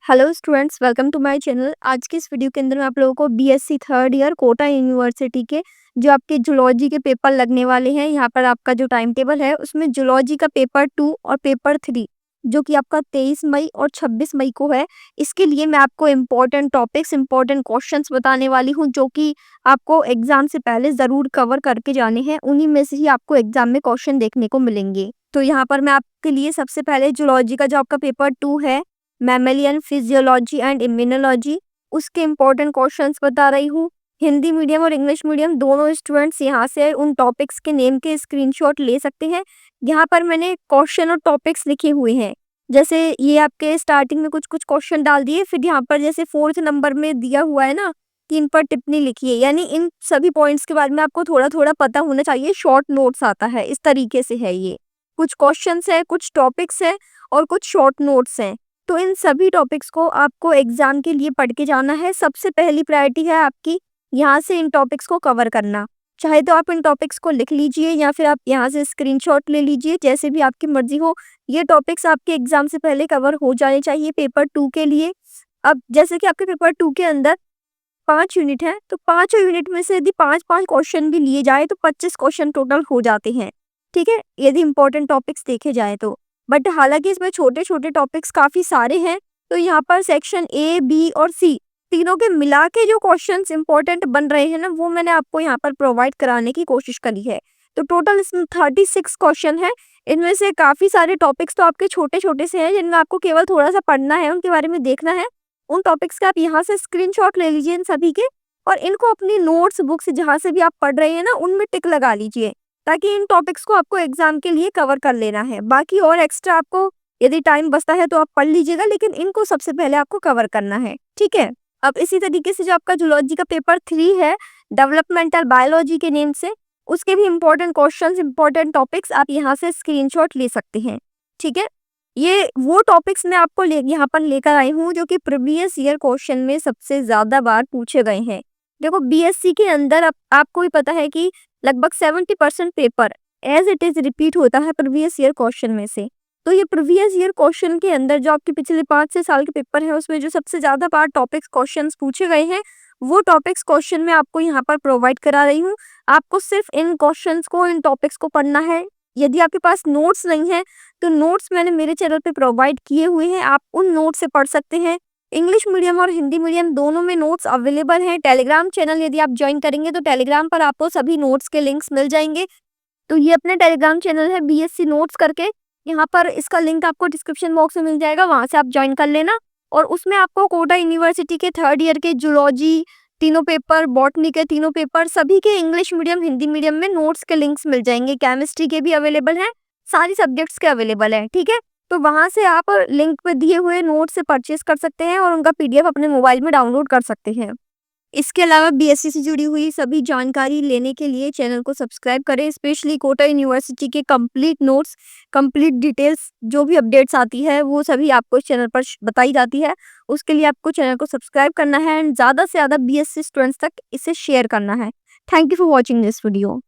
Hello students, welcome to my channel. आज की इस वीडियो के अंदर मैं आप लोगों को BSc third year Kota university के जो आपके जूलॉजी के पेपर लगने वाले हैं, यहाँ पर आपका जो टाइम टेबल है उसमें जूलॉजी का पेपर 2 और पेपर 3 जो कि आपका 23 मई और 26 मई को है। इसके लिए मैं आपको इम्पोर्टेंट टॉपिक्स, इम्पोर्टेंट क्वेश्चंस बताने वाली हूँ जो कि आपको एग्जाम से पहले ज़रूर कवर करके जाने हैं। उन्हीं में से ही आपको एग्जाम में क्वेश्चन देखने को मिलेंगे। तो यहाँ पर मैं आपके लिए सबसे पहले जूलॉजी का जो आपका पेपर 2 है, मैमेलियन फिजियोलॉजी एंड इम्यूनोलॉजी, उसके इम्पोर्टेंट क्वेश्चंस बता रही हूँ। हिंदी मीडियम और इंग्लिश मीडियम दोनों स्टूडेंट्स यहाँ से उन टॉपिक्स के नेम के स्क्रीनशॉट ले सकते हैं। यहाँ पर मैंने क्वेश्चन और टॉपिक्स लिखे हुए हैं। जैसे ये आपके स्टार्टिंग में कुछ कुछ क्वेश्चन डाल दिए, फिर यहाँ पर जैसे 4th नंबर में दिया हुआ है ना कि इन पर टिप्पणी लिखिए, यानी इन सभी पॉइंट्स के बारे में आपको थोड़ा थोड़ा पता होना चाहिए। शॉर्ट नोट्स आता है, इस तरीके से है ये। कुछ क्वेश्चंस है, कुछ टॉपिक्स है और कुछ शॉर्ट नोट्स हैं। तो इन सभी टॉपिक्स को आपको एग्जाम के लिए पढ़ के जाना है। सबसे पहली प्रायोरिटी है आपकी यहाँ से इन टॉपिक्स को कवर करना। चाहे तो आप इन टॉपिक्स को लिख लीजिए या फिर आप यहाँ से स्क्रीनशॉट ले लीजिए, जैसे भी आपकी मर्जी हो। ये टॉपिक्स आपके एग्जाम से पहले कवर हो जाने चाहिए पेपर 2 के लिए। अब जैसे कि आपके पेपर 2 के अंदर 5 यूनिट है, तो 5 यूनिट में से यदि 5-5 क्वेश्चन भी लिए जाए तो 25 क्वेश्चन टोटल हो जाते हैं। ठीक है, यदि इंपॉर्टेंट टॉपिक्स देखे जाए तो। बट हालांकि इसमें छोटे छोटे टॉपिक्स काफी सारे हैं, तो यहाँ पर सेक्शन ए, बी और सी तीनों के मिला के जो क्वेश्चंस इंपॉर्टेंट बन रहे हैं ना, वो मैंने आपको यहाँ पर प्रोवाइड कराने की कोशिश करी है। तो टोटल इसमें 36 क्वेश्चन है। इनमें से काफी सारे टॉपिक्स तो आपके छोटे छोटे से हैं, जिनमें आपको केवल थोड़ा सा पढ़ना है, उनके बारे में देखना है। उन टॉपिक्स का आप यहाँ से स्क्रीनशॉट ले लीजिए इन सभी के, और इनको अपनी नोट्स बुक्स जहाँ से भी आप पढ़ रहे हैं ना, उनमें टिक लगा लीजिए, ताकि इन टॉपिक्स को आपको एग्जाम के लिए कवर कर लेना है। बाकी और एक्स्ट्रा आपको यदि टाइम बचता है तो आप पढ़ लीजिएगा, लेकिन इनको सबसे पहले आपको कवर करना है। ठीक है। अब इसी तरीके से जो आपका जूलॉजी का पेपर 3 है, डेवलपमेंटल बायोलॉजी के नेम से, उसके भी इंपॉर्टेंट क्वेश्चंस, इंपॉर्टेंट टॉपिक्स आप यहाँ से स्क्रीनशॉट ले सकते हैं। ठीक है। ये वो टॉपिक्स मैं आपको यहाँ पर लेकर आई हूँ जो कि प्रीवियस ईयर क्वेश्चन में सबसे ज्यादा बार पूछे गए हैं। देखो, बीएससी के अंदर आपको भी पता है कि लगभग 70% paper as it is repeat होता है प्रीवियस ईयर क्वेश्चन में से। तो ये प्रीवियस ईयर क्वेश्चन के अंदर जो आपके पिछले 5-6 साल के पेपर है, उसमें जो सबसे ज्यादा बार टॉपिक्स क्वेश्चंस पूछे गए हैं, वो टॉपिक्स क्वेश्चन मैं आपको यहाँ पर प्रोवाइड करा रही हूँ। आपको सिर्फ इन क्वेश्चंस को, इन टॉपिक्स को पढ़ना है। यदि आपके पास नोट्स नहीं है तो नोट्स मैंने मेरे चैनल पे प्रोवाइड किए हुए हैं, आप उन नोट्स से पढ़ सकते हैं। इंग्लिश मीडियम और हिंदी मीडियम दोनों में नोट्स अवेलेबल हैं। टेलीग्राम चैनल यदि आप ज्वाइन करेंगे तो टेलीग्राम पर आपको सभी नोट्स के लिंक्स मिल जाएंगे। तो ये अपने टेलीग्राम चैनल है बीएससी नोट्स करके, यहाँ पर इसका लिंक आपको डिस्क्रिप्शन बॉक्स में मिल जाएगा, वहां से आप ज्वाइन कर लेना। और उसमें आपको कोटा यूनिवर्सिटी के थर्ड ईयर के जूलॉजी तीनों पेपर, बॉटनी के तीनों पेपर, सभी के इंग्लिश मीडियम, हिंदी मीडियम में नोट्स के लिंक्स मिल जाएंगे। केमिस्ट्री के भी अवेलेबल हैं, सारी सब्जेक्ट्स के अवेलेबल है। ठीक है। तो वहां से आप लिंक पे दिए हुए नोट से परचेज कर सकते हैं और उनका पीडीएफ अपने मोबाइल में डाउनलोड कर सकते हैं। इसके अलावा बीएससी से जुड़ी हुई सभी जानकारी लेने के लिए चैनल को सब्सक्राइब करें। स्पेशली कोटा यूनिवर्सिटी के कंप्लीट नोट्स, कंप्लीट डिटेल्स, जो भी अपडेट्स आती है वो सभी आपको इस चैनल पर बताई जाती है। उसके लिए आपको चैनल को सब्सक्राइब करना है एंड ज़्यादा से ज़्यादा बीएससी स्टूडेंट्स तक इसे शेयर करना है। Thank you for watching this video.